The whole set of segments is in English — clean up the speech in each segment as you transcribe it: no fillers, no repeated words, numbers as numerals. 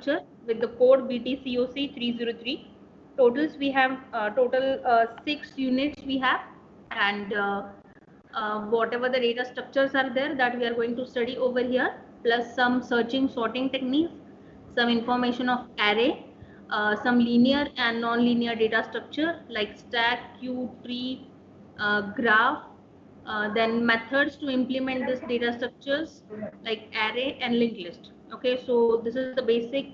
structure with the code BTCOC303. Totals we have total 6 units we have, and whatever the data structures are there that we are going to study over here, plus some searching sorting techniques, some information of array, some linear and non-linear data structure like stack, queue, tree, graph, then methods to implement this data structures like array and linked list. Okay, so this is the basic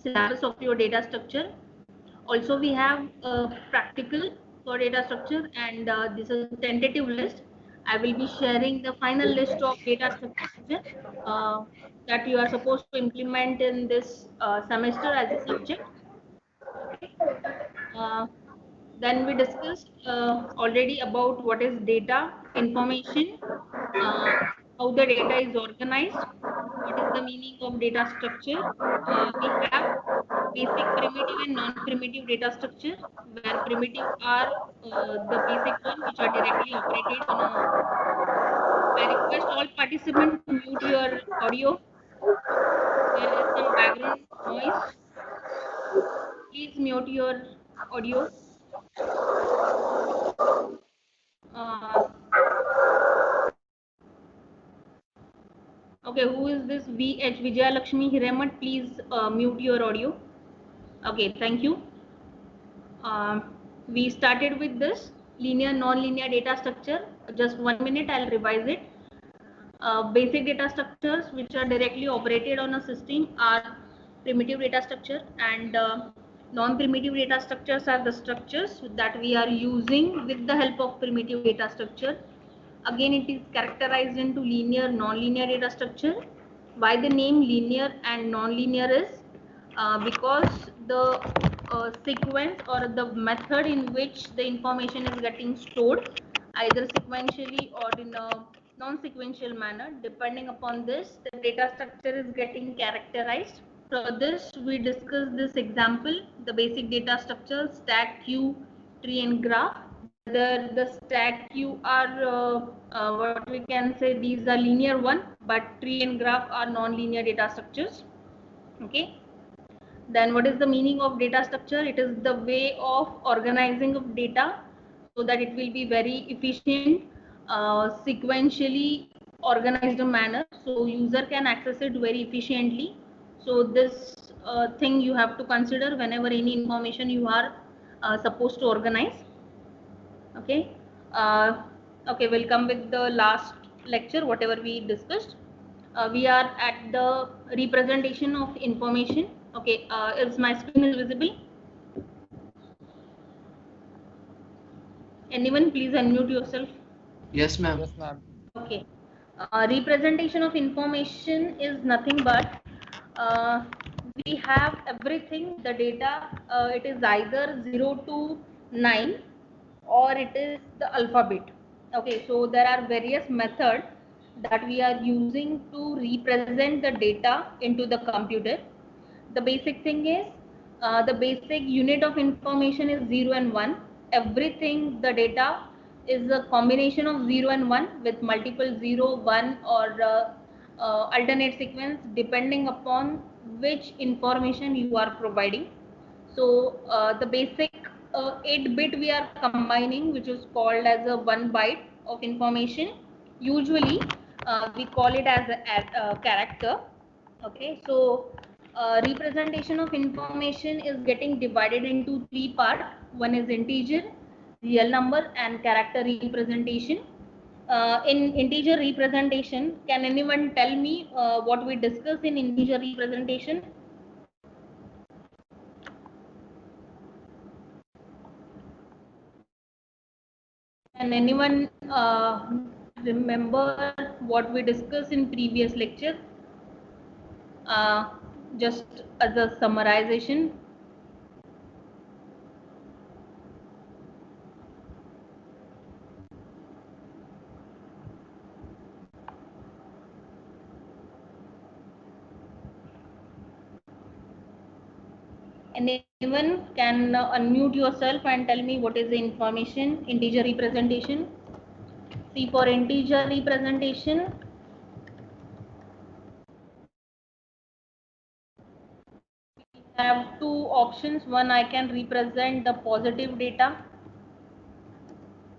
syllabus of your data structure. Also we have a practical for data structure, and this is a tentative list. I will be sharing the final list of data structure uh, that you are supposed to implement in this semester as a subject. Okay. Uh, then we discussed already about what is data information, uh, how the data is organized, what is the meaning of data structure. We have basic primitive and non-primitive data structure, where primitive are the basic one which are directly operated on a. I request all participants to mute your audio. There is some background noise. Please mute your audio. Uh, okay, who is this VH Vijaya Lakshmi Hiremat? Please mute your audio. Okay, thank you. We started with this linear non-linear data structure. Just 1 minute, I'll revise it. Basic data structures which are directly operated on a system are primitive data structure, and non-primitive data structures are the structures that we are using with the help of primitive data structure. Again, it is characterized into linear, non-linear data structure. Why the name linear and non-linear is because the sequence or the method in which the information is getting stored, either sequentially or in a non-sequential manner, depending upon this, the data structure is getting characterized. For this, we discuss this example, the basic data structure, stack, queue, tree and graph. Whether the stack, queue are what we can say, these are linear one, but tree and graph are non-linear data structures. Okay. Then what is the meaning of data structure? It is the way of organizing of data so that it will be very efficient, sequentially organized manner, so user can access it very efficiently. So this thing you have to consider whenever any information you are supposed to organize. Okay. Okay, we'll come with the last lecture, whatever we discussed. We are at the representation of information. Okay, is my screen is visible? Anyone, please unmute yourself. Yes, ma'am. Yes, ma'am. Okay. Representation of information is nothing but uh, we have everything, the data, it is either 0 to 9 or it is the alphabet. Okay, so there are various methods that we are using to represent the data into the computer. The basic thing is the basic unit of information is 0 and 1. Everything, the data is a combination of 0 and 1 with multiple 0, 1 or alternate sequence depending upon which information you are providing. So the basic 8-bit we are combining, which is called as a 1 byte of information. Usually we call it as a character. Okay, so representation of information is getting divided into 3 parts. One is integer, real number and character representation. In integer representation, can anyone tell me what we discuss in integer representation? Can anyone remember what we discussed in previous lecture? Just as a summarization. Anyone can unmute yourself and tell me what is the information, integer representation. See, for integer representation, I have two options. One, I can represent the positive data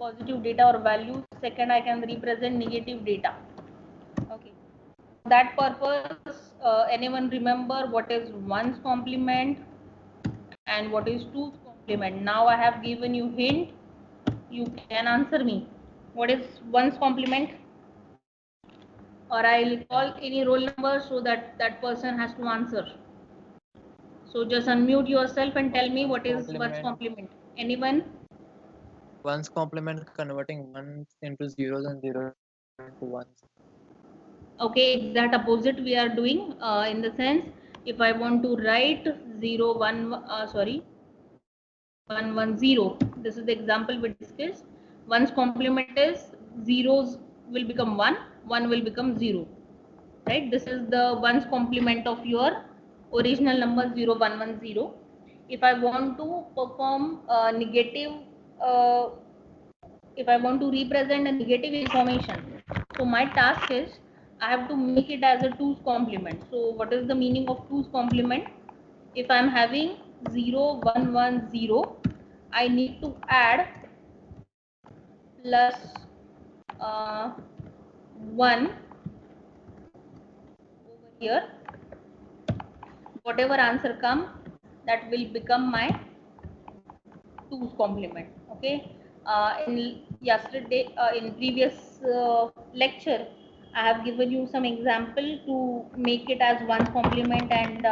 or value. Second, I can represent negative data. Okay. For that purpose, anyone remember what is 1's complement and what is 2's complement? Now I have given you hint. You can answer me. What is 1's complement? Or I'll call any roll number so that that person has to answer. So just unmute yourself and tell me what is 1's complement. Anyone? 1's complement converting 1 into 0s and 0 into 1s. Okay, exact opposite we are doing in the sense if I want to write 0 1 1 1 0, this is the example we discussed. 1's complement is zeros will become 1, 1 will become 0, right? This is the 1's complement of your original number 0 1 1 0. If I want to perform negative if I want to represent a negative information, so my task is I have to make it as a 2's complement. So what is the meaning of 2's complement? If I am having 0 1 1 0, I need to add plus 1 over here. Whatever answer come, that will become my 2's complement. Okay. In previous lecture, I have given you some example to make it as 1's complement and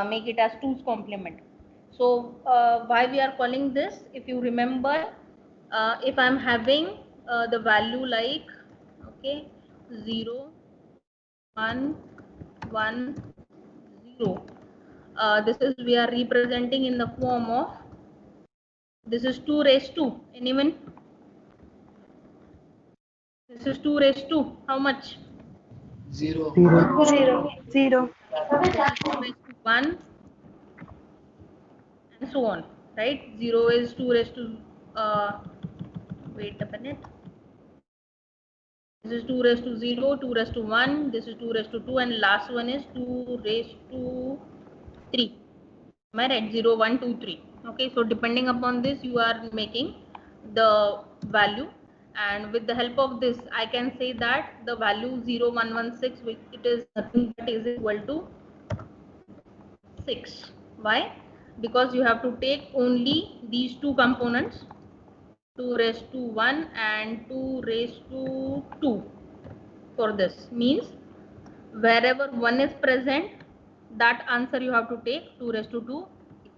make it as 2's complement. So why we are calling this? If you remember, if I'm having the value like 0 1 1 0, this is we are representing in the form of, this is 2 raised to, anyone? This is 2 raised to how much? 0. 0. 0. This is 2 raised to 1 and so on, right? 0 is 2 raised to wait a minute. This is 2 raised to 0, 2 raised to 1, this is 2 raised to 2, and last one is 2 raised to 3. Am I right? 0 1 2 3. Okay, so depending upon this you are making the value, and with the help of this I can say that the value 0116, it is nothing but is equal to 6. Why? Because you have to take only these two components, 2 raised to 1 and 2 raised to 2. For this means wherever 1 is present, that answer you have to take 2 raised to 2.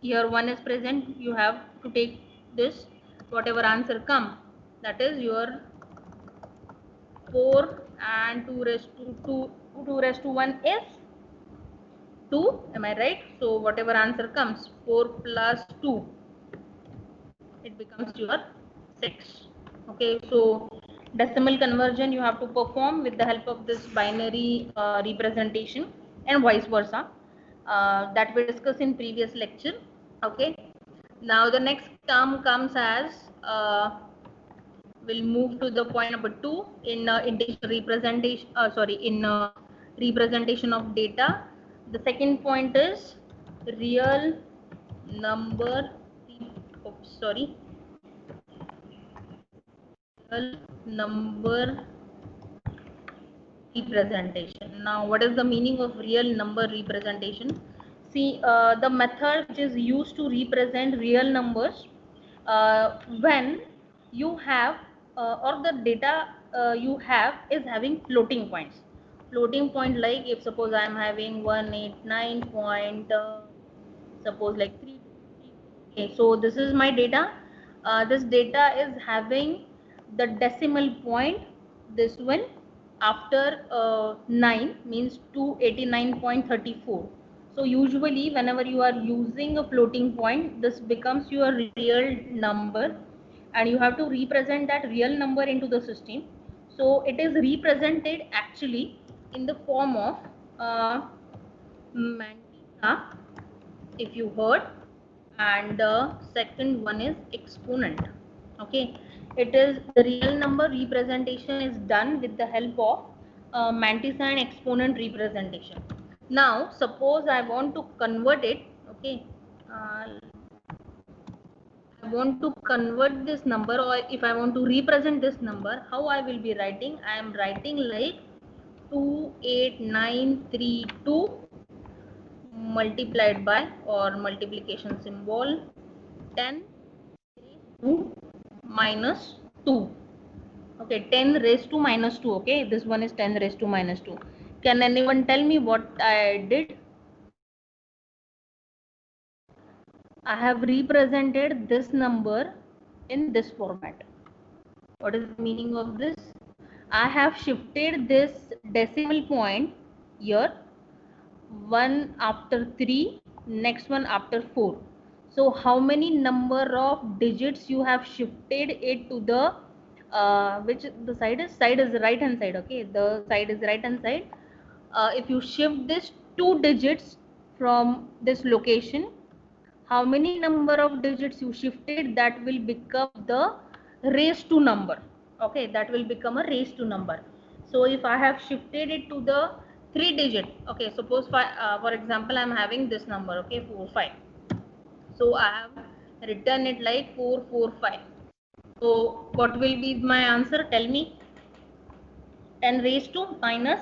Here 1 is present, you have to take this, whatever answer come, that is your 4, and 2 raised to 2 raised to 1 is 2. Am I right? So whatever answer comes, 4 plus 2, it becomes your 6. Okay, so decimal conversion you have to perform with the help of this binary representation and vice versa, that we discussed in previous lecture. Okay, now the next term comes as we'll move to the point number 2 in integer representation, in representation of data. The second point is real number, real number representation. Now what is the meaning of real number representation? See, the method which is used to represent real numbers when you have or the data you have is having floating points. Floating point, like if suppose I am having 189 point suppose like 3. Okay, so this is my data. This data is having the decimal point, this one, after 9 means 289.34. So usually whenever you are using a floating point, this becomes your real number and you have to represent that real number into the system. So it is represented actually in the form of mantissa, if you heard, and the second one is exponent. Okay, it is the real number representation is done with the help of mantissa and exponent representation. Now suppose I want to convert it, Okay. I want to convert this number, or if I want to represent this number, how I will be writing? I am writing like 28932 multiplied by, or multiplication symbol, 10 to minus 2. Okay, 10 raised to minus 2. Okay, this one is 10 raised to minus 2. Can anyone tell me what I did? I have represented this number in this format. What is the meaning of this? I have shifted this decimal point here, one after 3, next one after 4. So how many number of digits you have shifted it to the which the side is right hand side. Okay, the side is right hand side. If you shift this 2 digits from this location, how many number of digits you shifted, that will become the raised to number. Okay, that will become a raised to number. So if I have shifted it to the 3 digit, okay, suppose for example I am having this number, okay, 45. So I have written it like 445. So what will be my answer? Tell me. 10 raised to minus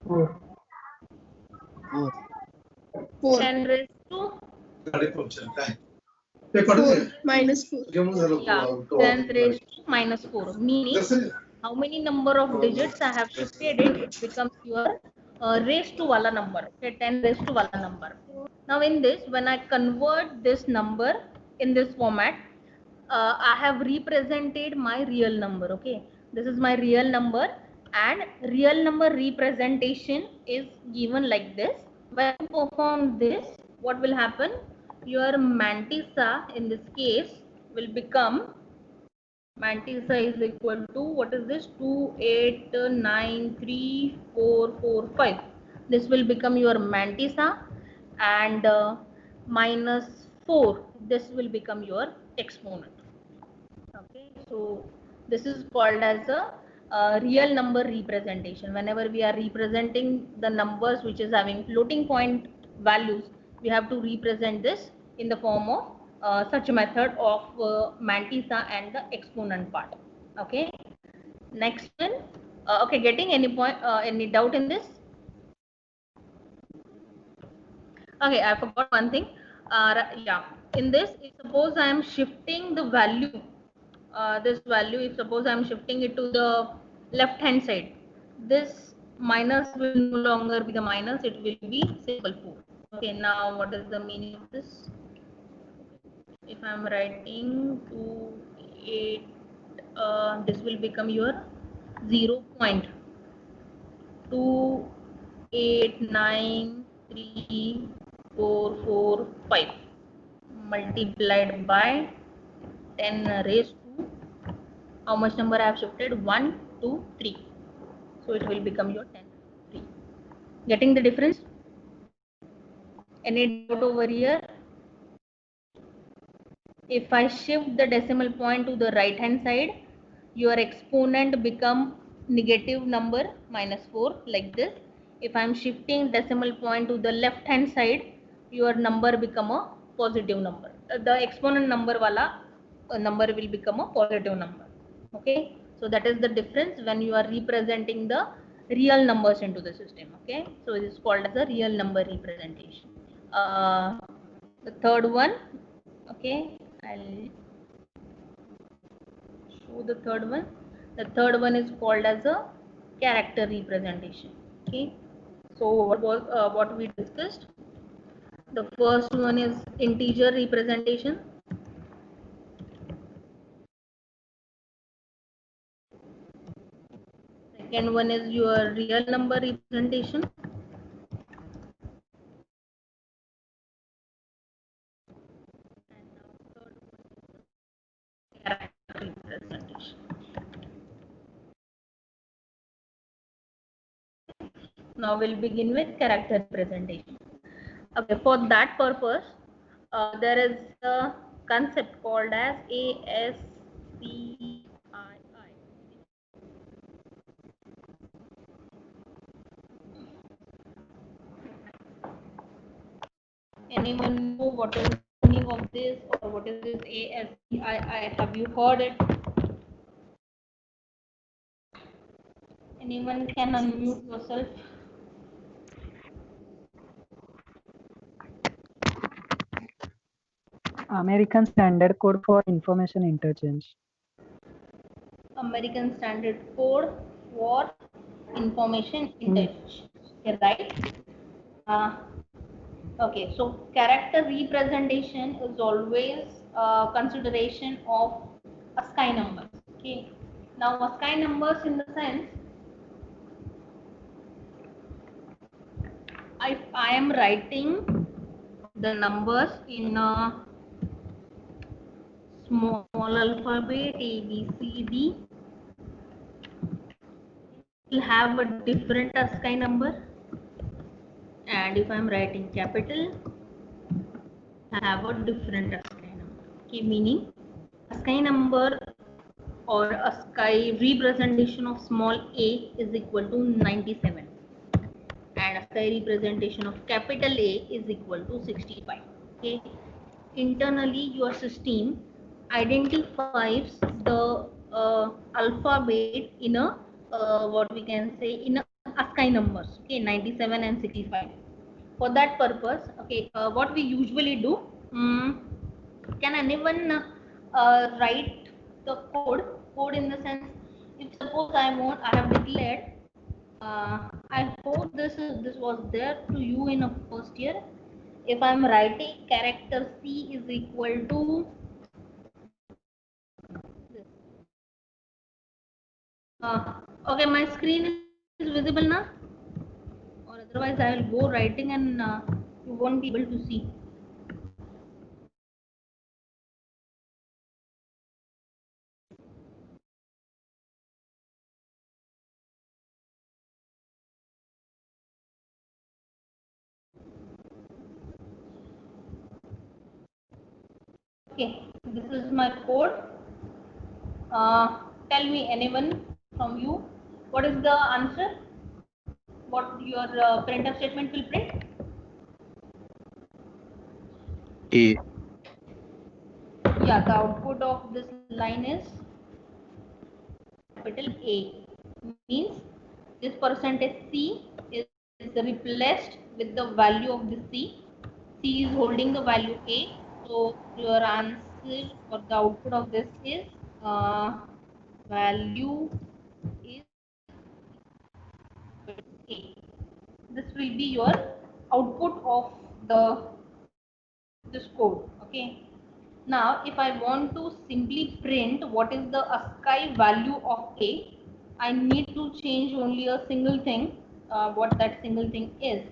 4. 10 raised to minus 4. Yeah, 10 raised to minus 4. Meaning, how many number of digits I have shifted it, it becomes your raised to wala number. Okay, 10 raised to wala number. Now in this, when I convert this number in this format, I have represented my real number. Okay, this is my real number, and real number representation is given like this. When you perform this, what will happen? Your mantissa in this case will become, mantissa is equal to, what is this, 2893445. This will become your mantissa, and minus 4, this will become your exponent. Okay, so this is called as a real number representation. Whenever we are representing the numbers which is having floating point values, we have to represent this in the form of such a method of mantissa and the exponent part. Okay, next one. Okay, getting any point, any doubt in this? Okay, I forgot one thing. Yeah, in this, if suppose I am shifting the value, this value, if suppose I am shifting it to the left hand side, this minus will no longer be the minus, it will be simple 4. Okay, now what is the meaning of this? If I am writing 2 8, this will become your 0.289345 multiplied by 10 raised to, how much number I have shifted? 1 2 3. So it will become your 10 3. Getting the difference? Any doubt over here? If I shift the decimal point to the right hand side, your exponent become negative number minus 4 like this. If I am shifting decimal point to the left hand side, your number become a positive number. The exponent number wala number will become a positive number. Okay, so that is the difference when you are representing the real numbers into the system. Okay, so it is called as a real number representation. The third one, okay, I'll show the third one. The third one is called as a character representation. Okay, so what was what we discussed? The first one is integer representation. Second one is your real number representation. And now third one is character representation. Now we'll begin with character representation. Okay, for that purpose, there is a concept called as ASCII. Anyone know what is the meaning of this, or what is this ASCII? Have you heard it? Anyone can unmute yourself. American Standard Code for Information Interchange. American Standard Code for Information Interchange. Okay, right? Okay, so character representation is always consideration of ASCII numbers. Okay, now ASCII numbers in the sense, if I am writing the numbers in a small alphabet A, B, C, D, will have a different ASCII number, and if I am writing capital, I have a different ASCII number. Okay, meaning ASCII number or ASCII representation of small a is equal to 97, and ASCII representation of capital A is equal to 65. Okay, internally your system identifies the alphabet in a what we can say in a ASCII numbers. Okay, 97 and 65. For that purpose, okay, what we usually do, can anyone write the code in the sense, if suppose I have declared, I hope this was there to you in a first year. If I'm writing character C is equal to this. Okay, my screen is visible now, or otherwise I will go writing and you won't be able to see. Okay, this is my code. Tell me, anyone from you, what is the answer? What your printf statement will print? A. Yeah, the output of this line is capital A. Means this percentage C is replaced with the value of the C. C is holding the value A. So your answer or the output of this is value is A. This will be your output of this code. Okay. Now, if I want to simply print what is the ASCII value of A, I need to change only a single thing. What that single thing is.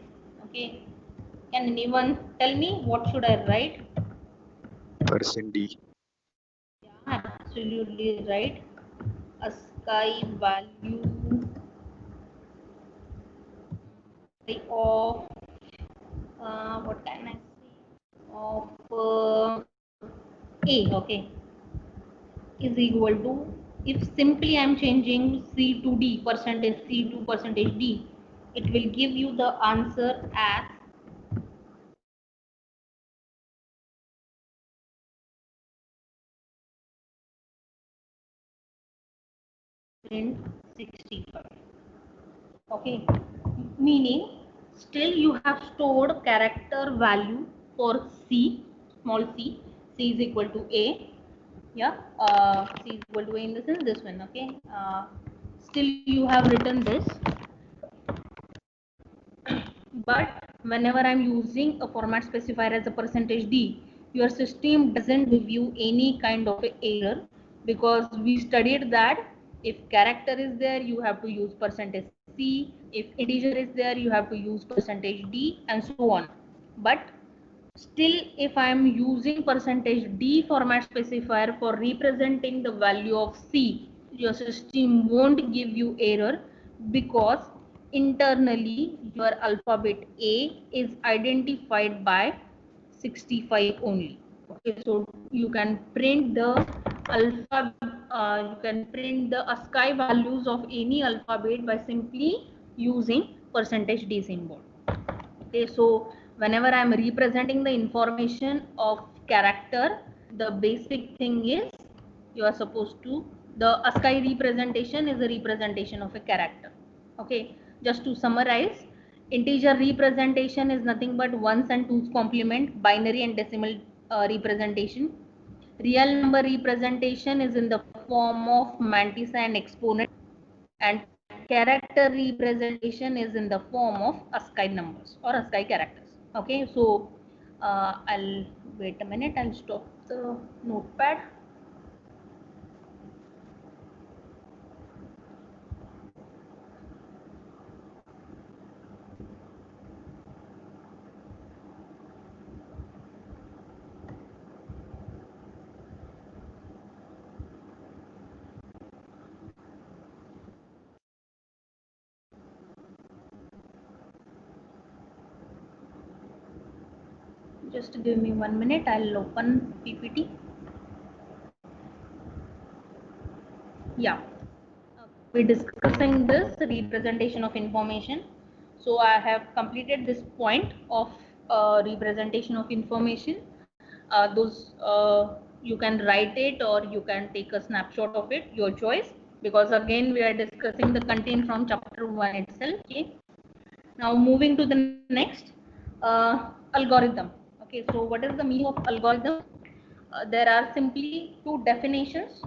Okay. Can anyone tell me what should I write? %D. Yeah, absolutely right. ASCII value of what can I say of A, okay, is equal to, if simply I am changing C to D, percentage C to percentage D, it will give you the answer as print 65. Okay, meaning still you have stored character value for C, small c, C is equal to A. Yeah, C is equal to A in the sense this one. Okay, still you have written this, but whenever I'm using a format specifier as a percentage D, your system doesn't give you any kind of error, because we studied that if character is there you have to use percentage C, if integer is there you have to use percentage D, and so on. But still, if I am using percentage D format specifier for representing the value of C, your system won't give you error, because internally your alphabet A is identified by 65 only. Okay, so you can print the you can print the ASCII values of any alphabet by simply using percentage D symbol. Okay, so whenever I am representing the information of character, the basic thing is you are supposed to, the ASCII representation is a representation of a character. Okay, just to summarize, integer representation is nothing but ones and twos complement, binary and decimal representation. Real number representation is in the form of mantissa and exponent, and character representation is in the form of ASCII numbers or ASCII characters. Okay, so I'll wait a minute, I'll stop the notepad. Just give me 1 minute, I'll open PPT. Yeah, we're discussing this representation of information. So I have completed this point of representation of information. Those you can write it or you can take a snapshot of it, your choice, because again we are discussing the content from chapter 1 itself. Okay, now moving to the next, algorithm. Okay, so what is the meaning of algorithm? There are simply two definitions.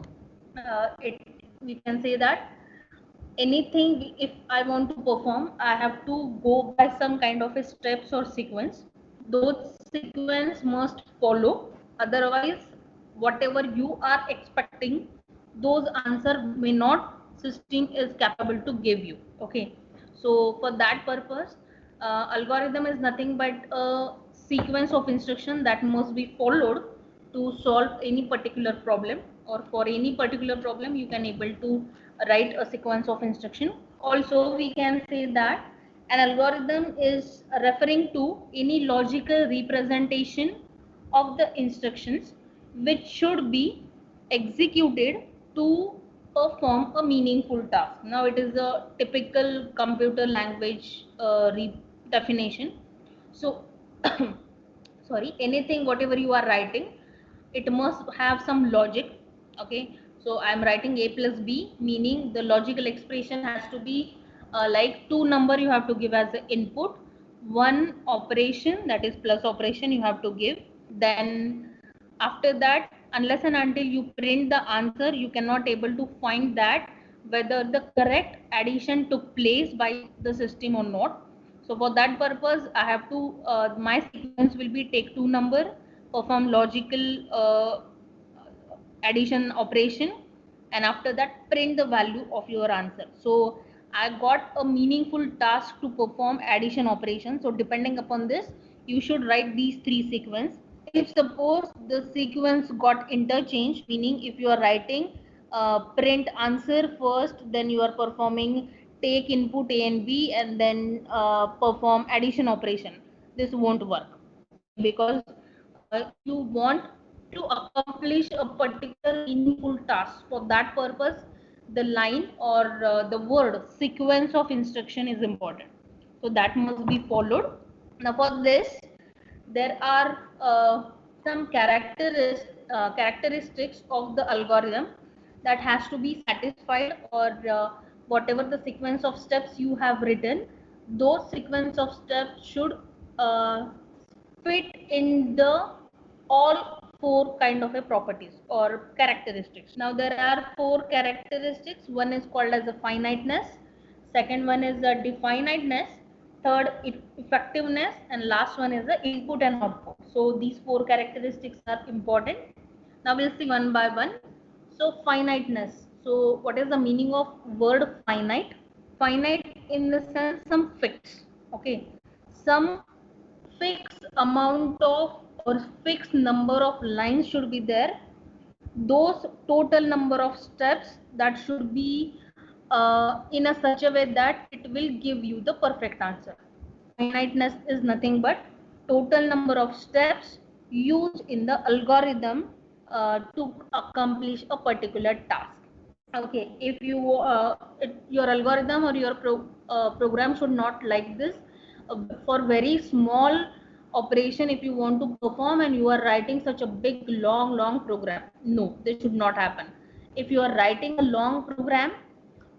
We can say that anything, if I want to perform, I have to go by some kind of a steps or sequence. Those sequence must follow, otherwise whatever you are expecting, those answer may not system is capable to give you. Okay, so for that purpose, algorithm is nothing but a sequence of instruction that must be followed to solve any particular problem, or for any particular problem you can able to write a sequence of instruction. Also we can say that an algorithm is referring to any logical representation of the instructions which should be executed to perform a meaningful task. Now it is a typical computer language definition. So sorry, anything whatever you are writing, it must have some logic. Okay, so I am writing a plus b, meaning the logical expression has to be like two number you have to give as the input, one operation, that is plus operation, you have to give. Then after that, unless and until you print the answer, you cannot able to find that whether the correct addition took place by the system or not. So for that purpose, I have to my sequence will be take two number, perform logical addition operation, and after that print the value of your answer. So I got a meaningful task to perform addition operation. So depending upon this, you should write these three sequence. If suppose the sequence got interchanged, meaning if you are writing print answer first, then you are performing take input a and b, and then perform addition operation, this won't work, because you want to accomplish a particular meaningful task. For that purpose, the line or the word sequence of instruction is important, so that must be followed. Now for this, there are some characteristics of the algorithm that has to be satisfied, or whatever the sequence of steps you have written, those sequence of steps should fit in the all four kind of a properties or characteristics. Now there are four characteristics. One is called as a finiteness, second one is the definiteness, third effectiveness, and last one is the input and output. So these four characteristics are important. Now we'll see one by one. So finiteness, so what is the meaning of word finite? Finite in the sense some fixed, okay, some fixed amount of or fixed number of lines should be there, those total number of steps that should be in a such a way that it will give you the perfect answer. Finiteness is nothing but total number of steps used in the algorithm to accomplish a particular task. Okay, if you your algorithm or your program should not like this, for very small operation if you want to perform and you are writing such a big long program. No, this should not happen. If you are writing a long program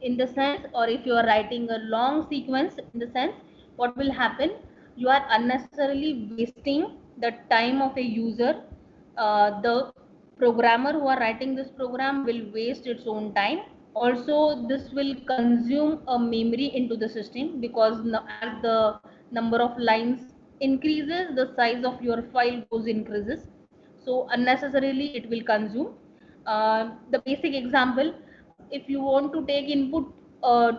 in the sense, or if you are writing a long sequence in the sense, what will happen? You are unnecessarily wasting the time of a user. The programmer who are writing this program will waste its own time. Also, this will consume a memory into the system, because as the number of lines increases, the size of your file goes increases. So unnecessarily it will consume. The basic example, if you want to take input,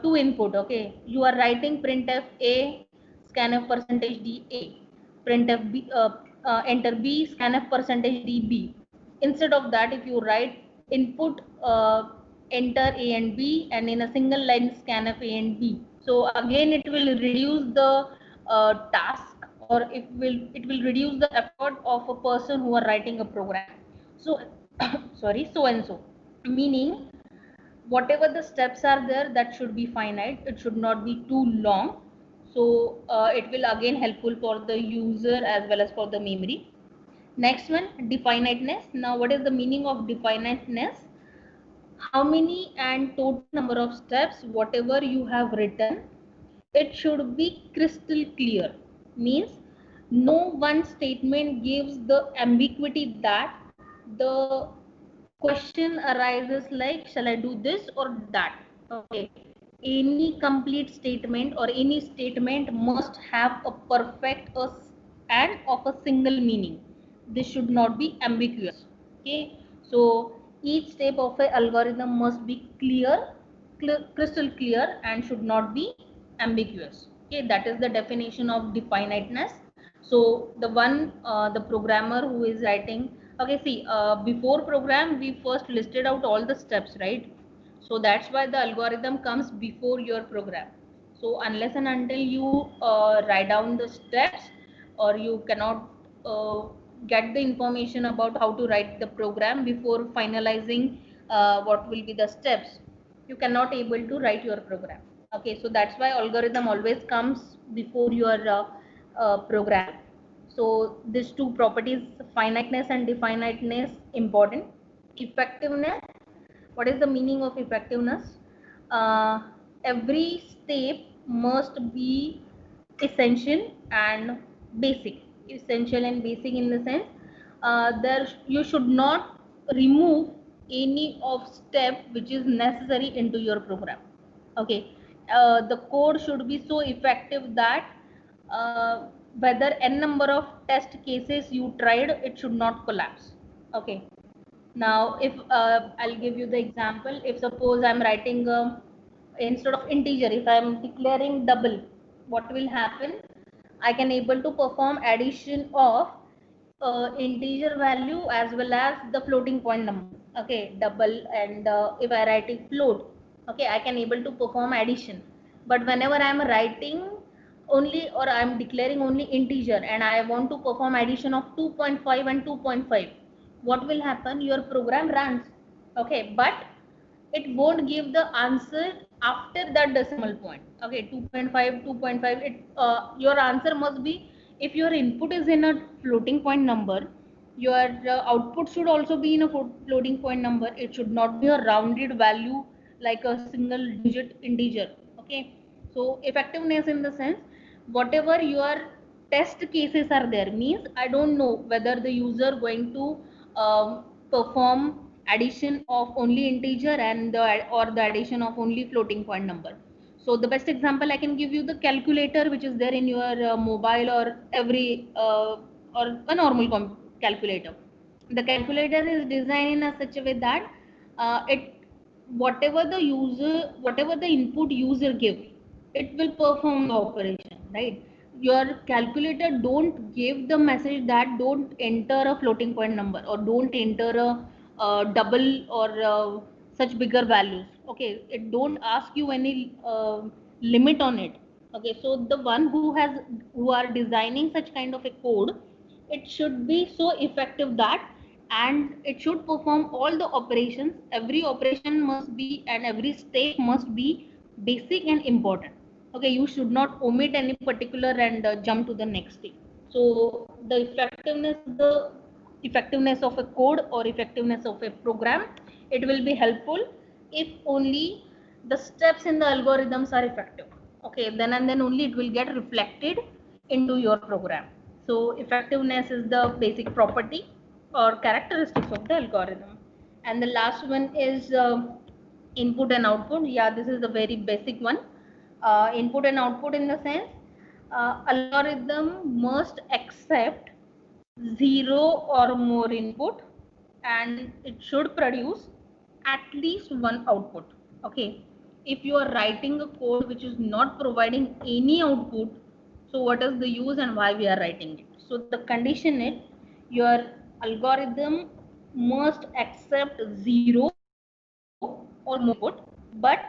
two input, okay, you are writing printf a, scanf percentage d a, printf b, enter b, scanf percentage d b. Instead of that, if you write input, enter a and b, and in a single line scanf a and b, so again it will reduce the task, or it will reduce the effort of a person who are writing a program. So sorry, so and so, meaning whatever the steps are there, that should be finite, it should not be too long. So it will again helpful for the user as well as for the memory. Next one, definiteness. Now what is the meaning of definiteness? How many and total number of steps whatever you have written, it should be crystal clear. Means no one statement gives the ambiguity that the question arises like, shall I do this or that? Okay, any complete statement or any statement must have a perfect and of a single meaning. This should not be ambiguous. Okay, so each step of a algorithm must be crystal clear, and should not be ambiguous. Okay, that is the definition of definiteness. So the programmer who is writing, okay, see, before program we first listed out all the steps, right? So that's why the algorithm comes before your program. So unless and until you write down the steps, or you cannot get the information about how to write the program before finalizing what will be the steps, you cannot able to write your program. Okay, so that's why algorithm always comes before your program. So these two properties, finiteness and definiteness, important. Effectiveness, what is the meaning of effectiveness? Every step must be essential and basic. Essential and basic in the sense, there you should not remove any of step which is necessary into your program. Okay, the code should be so effective that whether n number of test cases you tried, it should not collapse. Okay, now if I'll give you the example, if suppose I'm writing instead of integer, if I'm declaring double, what will happen? I can able to perform addition of integer value as well as the floating point number. Okay, double, and if I write it float, okay, I can able to perform addition. But whenever I'm writing only, or I'm declaring only integer, and I want to perform addition of 2.5 and 2.5, what will happen? Your program runs, okay, but it won't give the answer after that decimal point. Okay, 2.5, 2.5, it your answer must be, if your input is in a floating point number, your output should also be in a floating point number. It should not be a rounded value like a single digit integer. Okay, so effectiveness in the sense, whatever your test cases are there, means I don't know whether the user going to perform addition of only integer and or the addition of only floating point number. So the best example I can give you, the calculator which is there in your mobile, or every or a normal calculator. The calculator is designed in a such a way that it whatever the input user give, it will perform the operation, right? Your calculator don't give the message that don't enter a floating point number, or don't enter a double, or such bigger values. Okay, it don't ask you any limit on it. Okay, so the one who are designing such kind of a code, it should be so effective that, and it should perform all the operations. Every operation must be, and every step must be basic and important. Okay, you should not omit any particular and jump to the next step. So the effectiveness of a code or effectiveness of a program, it will be helpful if only the steps in the algorithms are effective. Okay, then and then only it will get reflected into your program. So effectiveness is the basic property or characteristics of the algorithm. And the last one is input and output. Yeah, this is the very basic one. Input and output in the sense, algorithm must accept 0 or more input and it should produce at least one output. Okay, if you are writing a code which is not providing any output, so what is the use and why we are writing it? So the condition is your algorithm must accept 0 or more input, but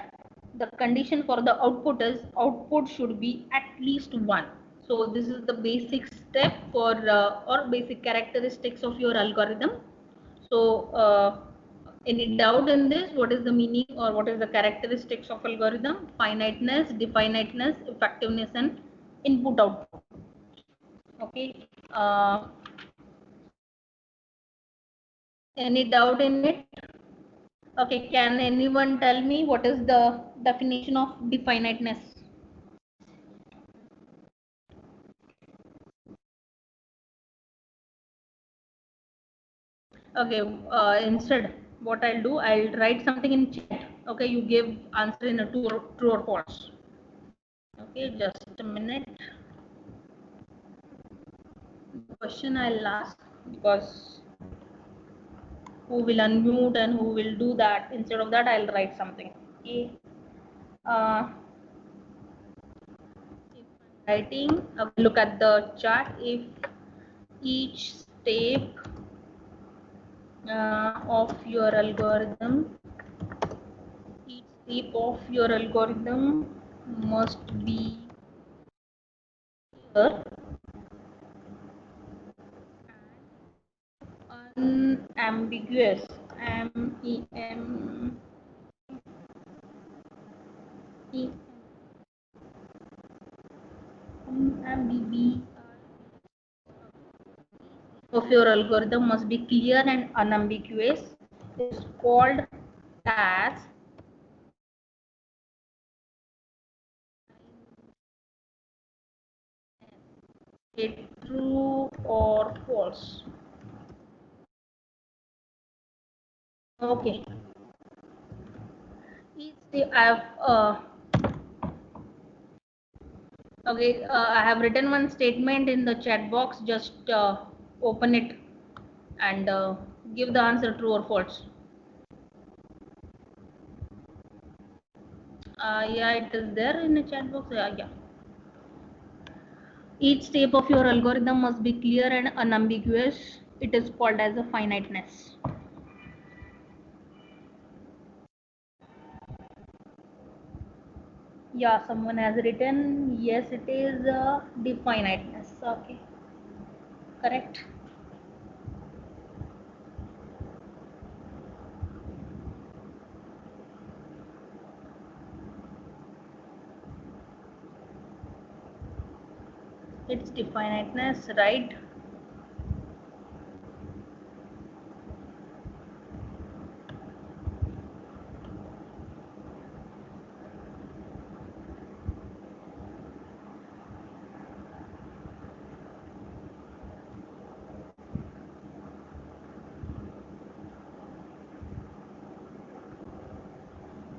the condition for the output is output should be at least 1. So this is the basic step for or basic characteristics of your algorithm. So any doubt in this? What is the meaning or what is the characteristics of algorithm? Finiteness, definiteness, effectiveness, and input output. Okay. Any doubt in it? Okay, can anyone tell me what is the definition of definiteness? Okay, instead, what I'll do, I'll write something in chat. Okay, you give answer in a true or false. Okay, just a minute. The question I'll ask, because who will unmute and who will do that? Instead of that, I'll write something. Okay. If I'm writing, look at the chart. If each step of your algorithm, each step of your algorithm must be clear and unambiguous. Unambiguous of your algorithm must be clear and unambiguous. Is called as a true or false. Okay. Each step I have written one statement in the chat box. Just open it and give the answer true or false. Yeah, it is there in the chat box. Yeah. Each step of your algorithm must be clear and unambiguous. It is called as a finiteness. Yeah, someone has written, yes, it is definiteness. Okay, correct. It's definiteness, right?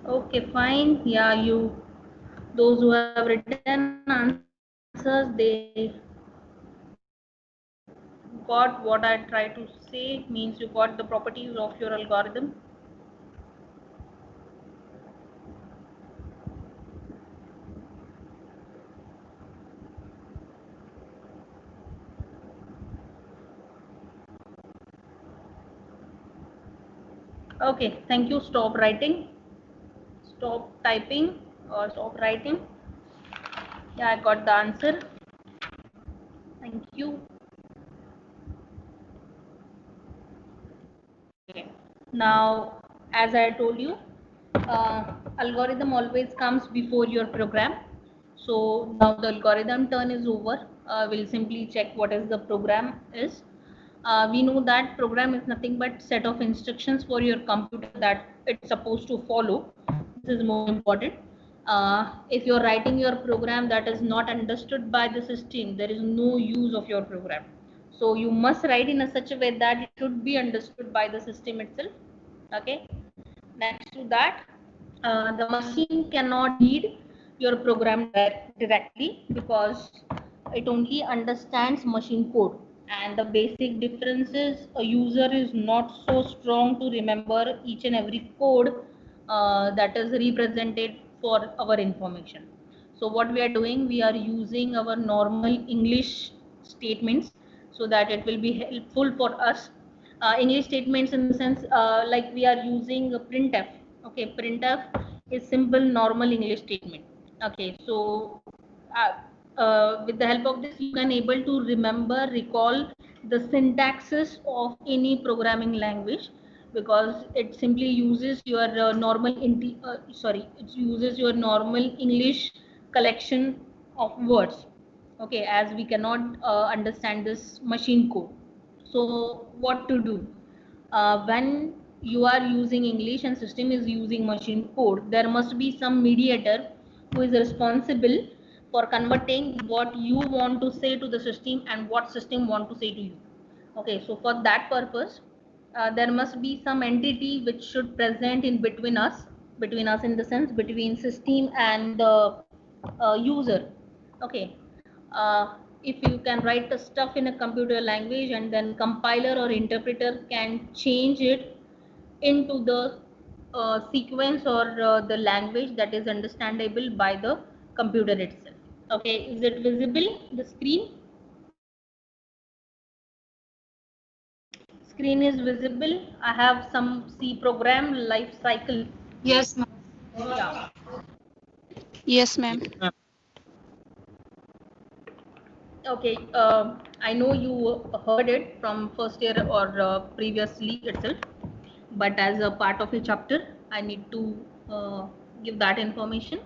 Okay, fine. Yeah, those who have written answers, they got what I try to say, means you got the properties of your algorithm. Okay, thank you. Stop writing, stop typing, or stop writing. Yeah, I got the answer. Thank you. Okay. Now, as I told you, algorithm always comes before your program. So now the algorithm turn is over. we'll simply check what is the program is. We know that program is nothing but set of instructions for your computer that it's supposed to follow. This is more important. If you're writing your program that is not understood by the system, there is no use of your program. So you must write in a such a way that it should be understood by the system itself. Okay. Next to that, the machine cannot read your program directly because it only understands machine code, and the basic difference is a user is not so strong to remember each and every code that is represented for our information. So what we are doing, we are using our normal English statements so that it will be helpful for us. English statements in the sense like we are using a printf. Okay, printf is simple normal English statement. Okay, so with the help of this you can able to remember, recall the syntaxes of any programming language, because it simply uses your it uses your normal English collection of words. Okay, as we cannot understand this machine code. So what to do when you are using English and system is using machine code? There must be some mediator who is responsible for converting what you want to say to the system and what system want to say to you. Okay, so for that purpose there must be some entity which should present in between us in the sense between system and the user. Okay, if you can write the stuff in a computer language and then compiler or interpreter can change it into the sequence or the language that is understandable by the computer itself. Okay, is it visible, the screen? Screen is visible. I have some C program life cycle. Yes, ma'am. Yeah. Yes, ma'am. Okay, I know you heard it from first year or previously itself, but as a part of a chapter, I need to give that information.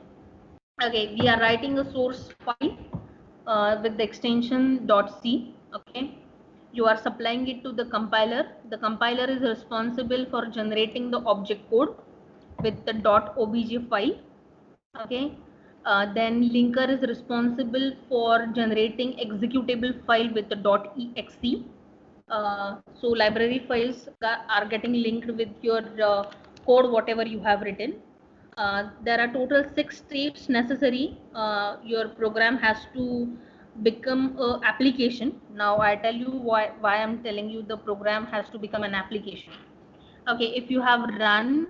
Okay, we are writing a source file with the extension .c. Okay, you are supplying it to the compiler. The compiler is responsible for generating the object code with the .obj file. Okay, then linker is responsible for generating executable file with the .exe. So library files are getting linked with your code whatever you have written. There are total 6 steps necessary. Your program has to become a application. Now I tell you why I'm telling you the program has to become an application. Okay, if you have run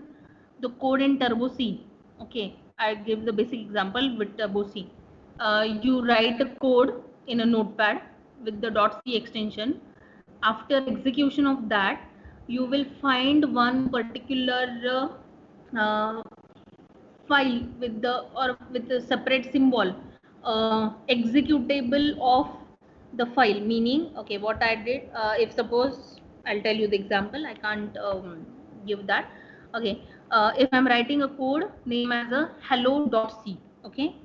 the code in Turbo C, okay, I give the basic example with Turbo C. You write a code in a notepad with the .c extension. After execution of that, you will find one particular file with the separate symbol executable of the file, meaning, okay, what I did, if suppose I'll tell you the example, I can't give that. Okay, if I'm writing a code name as a hello.c, okay,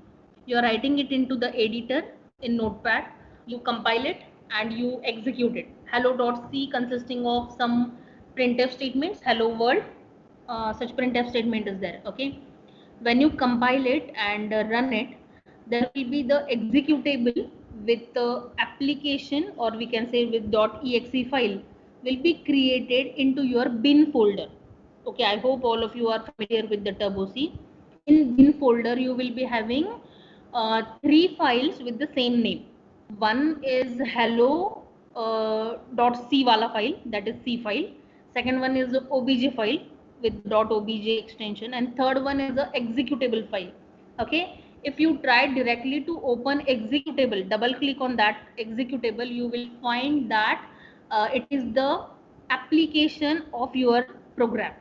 you're writing it into the editor in notepad, you compile it and you execute it. Hello.c consisting of some printf statements, hello world, such printf statement is there. Okay, when you compile it and run it, there will be the executable with the application, or we can say with .exe file will be created into your bin folder. Okay, I hope all of you are familiar with the Turbo C. In bin folder you will be having 3 files with the same name. One is hello .c wala file, that is C file. Second one is obj file with .obj extension, and third one is the executable file. Okay, if you try directly to open executable, double click on that executable, you will find that it is the application of your program.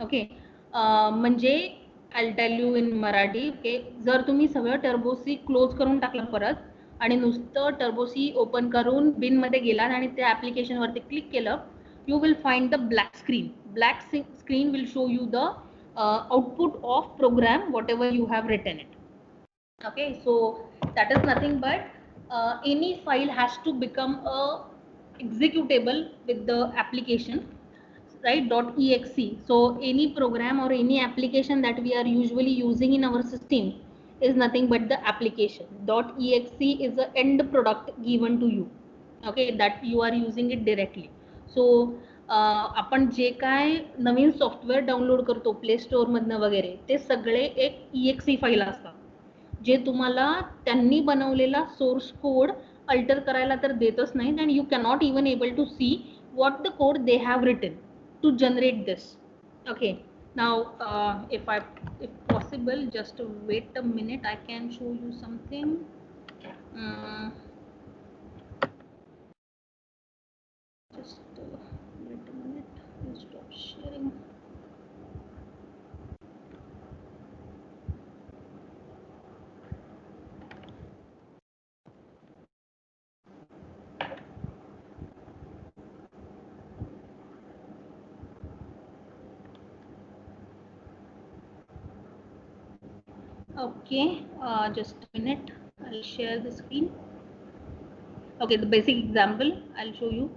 Okay, म्हणजे I'll tell you in Marathi. Okay, जर तुम्ही सगळं turbo सी close करून टाकलं परत आणि नुसतं turbo सी open करून बिन मध्ये गेलात आणि त्या ऍप्लिकेशन वरती क्लिक केलं, you will find the black screen. Black screen will show you the output of program whatever you have written it. Okay, so that is nothing but any file has to become a executable with the application, right? .exe. So any program or any application that we are usually using in our system is nothing but the application. .exe is the end product given to you, okay, that you are using it directly. So आपण जे काय नवीन software download करतो play store मधनं वगैरे ते सगळे एक EXE file असतात जे तुम्हाला त्यांनी बनवलेला सोर्स कोड अल्टर करायला तर देतच नाहीत, and you cannot even able to see what the code they have written to generate this. Okay, now if possible, just wait a minute, I can show you something. Just wait a minute, I'll stop sharing. Okay, just a minute, I'll share the screen. Okay, the basic example I'll show you.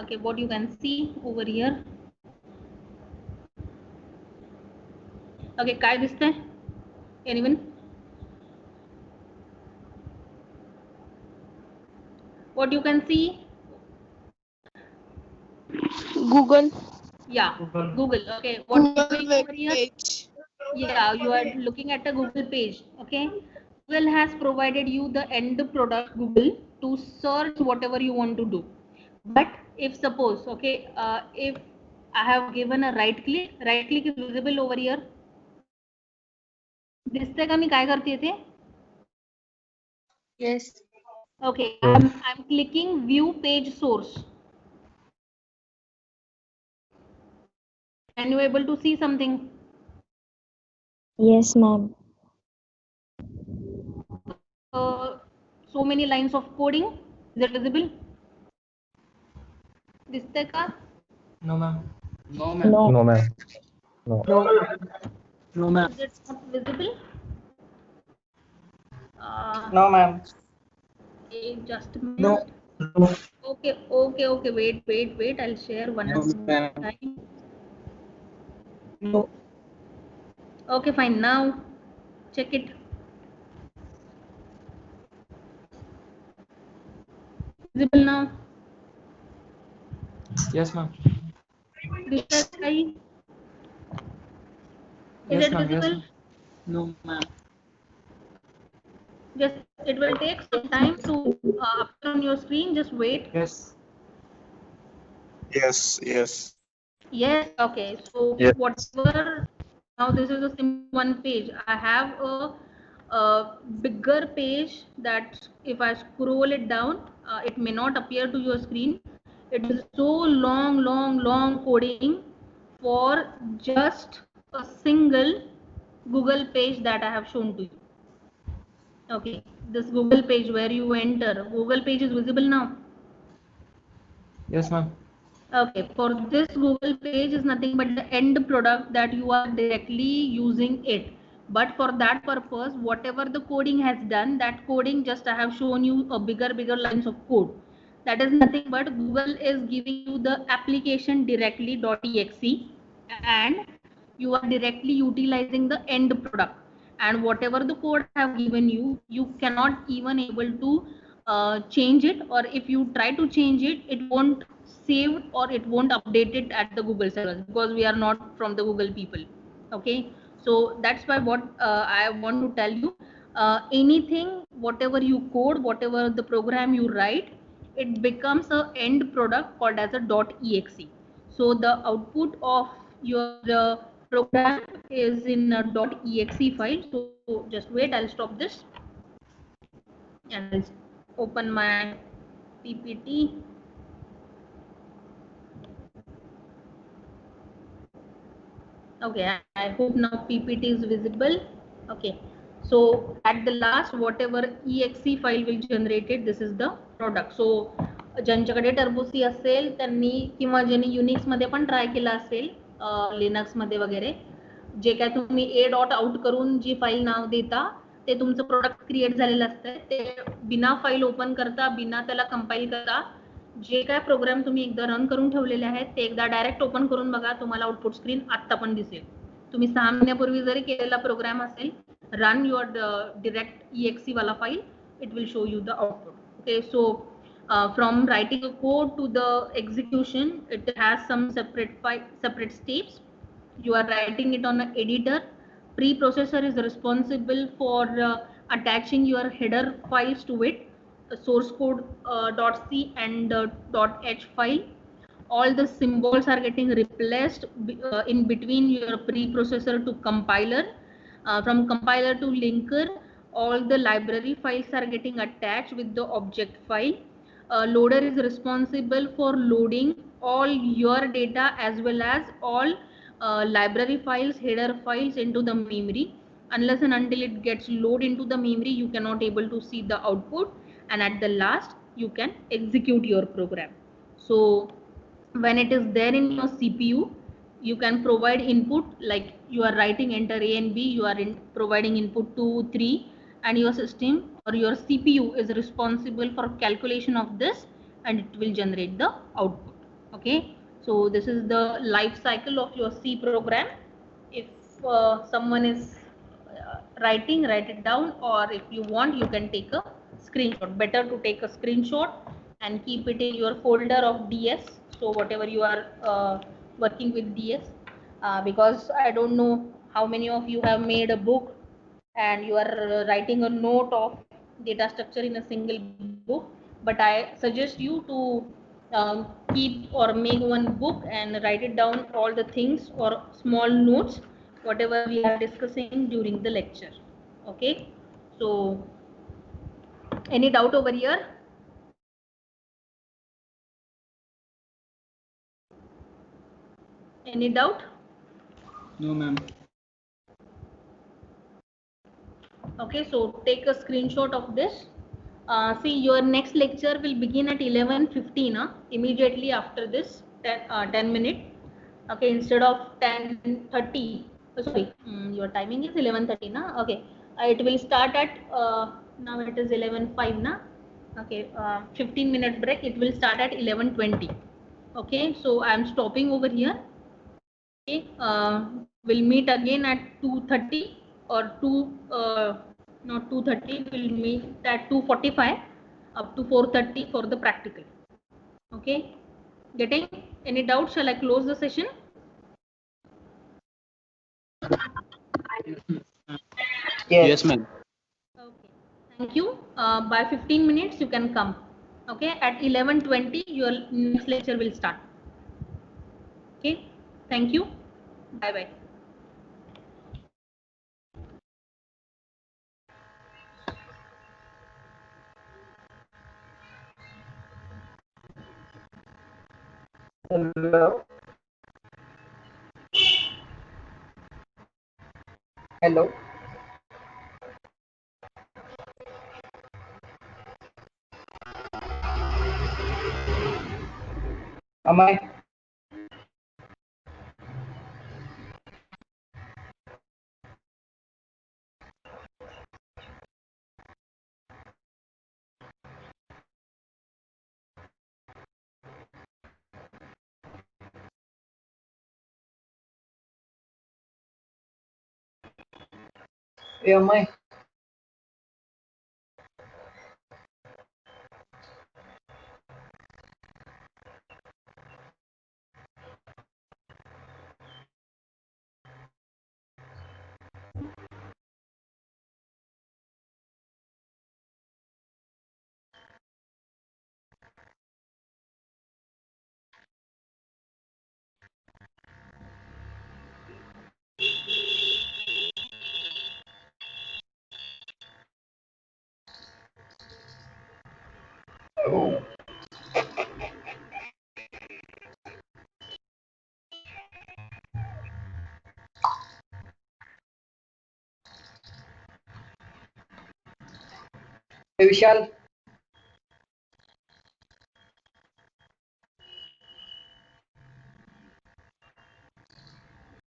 Okay, what you can see over here. Okay, काय दिसतंय? Anyone? What you can see? Google. Yeah, Google. Okay, what you Google doing web over here? page. Yeah, you are looking at a Google page. Okay, Google has provided you the end product Google to search whatever you want to do. But if suppose, okay, if I have given a right click is visible over here. दिसतंय का मी काय करते ते? Yes. Okay, I'm clicking view page source. Can you able to see something? Yes, ma'am. So many lines of coding. Is it visible? दिसतंय का? No, ma'am. No. No, ma'am. No. No, ma'am. Is it not visible? No, ma'am. Okay, just a No. minute. Okay. Wait. I'll share one No, more ma'am. time. No. Okay, fine. Now check it. Visible now? Yes, ma'am. This is Yes, it ma'am. Yes, visible? ma'am. No, ma'am. Just it will take some time to appear on your screen. Just wait. Yes. Yes. Yes. Okay. So Yes. whatever. Now this is a simple one page. I have a bigger page that if I scroll it down, it may not appear to your screen. It is so long coding for just a single Google page that I have shown to you. Okay, this Google page where you enter, Google page is visible now. Yes, ma'am. Okay, for this Google page is nothing but the end product that you are directly using it. But for that purpose, whatever the coding has done, that coding just I have shown you a bigger lines of code. That is nothing but Google is giving you the application directly .exe, and you are directly utilizing the end product. And whatever the code I have given you, you cannot even able to change it, or if you try to change it, it won't save or it won't update it at the Google servers because we are not from the Google people. Okay, so that's why what I want to tell you, anything, whatever you code, whatever the program you write, it becomes a end product called as a .exe. So the output of your program is in a .exe file. So just wait, I'll stop this and I'll open my PPT. Okay, I hope now PPT is visible. Okay, so at the last, whatever exe file will generated, this is the product. So ज्यांच्याकडे turbo सी असेल त्यांनी किंवा ज्यांनी Unix मध्ये पण try केला असेल, Linux मध्ये वगैरे, जे काय तुम्ही a.out करून जी फाईल नाव देता ते तुमचं प्रोडक्ट क्रिएट झालेलं असतं, ते बिना फाईल ओपन करता, बिना त्याला कंपाईल करता जे काय प्रोग्राम तुम्ही एकदा रन करून ठेवलेले आहेत ते एकदा डायरेक्ट ओपन करून बघा, तुम्हाला आउटपुट स्क्रीन आत्ता पण दिसेल. तुम्ही 6 महिन्यापूर्वी जरी केलेला प्रोग्राम असेल, रन युअर डिरेक्ट exe वाला file, it will show you the output. Okay, so from writing a code to the execution, it has some separate steps. You are writing it on an editor. Preprocessor is responsible for attaching your header files to it, source code .c and .h file. All the symbols are getting replaced in between your preprocessor to compiler. From compiler to linker, all the library files are getting attached with the object file. Loader is responsible for loading all your data as well as all library files, header files into the memory. Unless and until it gets loaded into the memory, you cannot able to see the output, and at the last you can execute your program. So when it is there in your CPU, you can provide input, like you are writing enter A and B, you are providing input 2, 3, and your system or your CPU is responsible for calculation of this, and it will generate the output. Okay, so this is the life cycle of your C program. If someone is write it down, or if you want, you can take a screenshot. Better to take a screenshot and keep it in your folder of DS. So whatever you are working with DS, because I don't know how many of you have made a book and you are writing a note of data structure in a single book, but I suggest you to keep or make one book and write it down all the things or small notes whatever we are discussing during the lecture. Okay, so any doubt over here? Any doubt? No, ma'am. Okay, so take a screenshot of this. See, your next lecture will begin at 11:15, immediately after this 10 minute. Okay, instead of 10:30, sorry, your timing is 11:30, na? Okay, it will start at now it is 11:05, na? Okay, 15 minute break, it will start at 11:20. Okay, so I am stopping over here. Okay, we'll meet again at 2:30 or not 2:30, we'll meet at 2:45 up to 4:30 for the practical. Okay, getting any doubt? Shall I close the session? Yes, ma'am. Okay, thank you. By 15 minutes you can come. Okay, at 11:20 your next lecture will start. Okay, thank you. Bye bye. Hello. Hello. Am I? Am I? Oh. Hey, Vishal.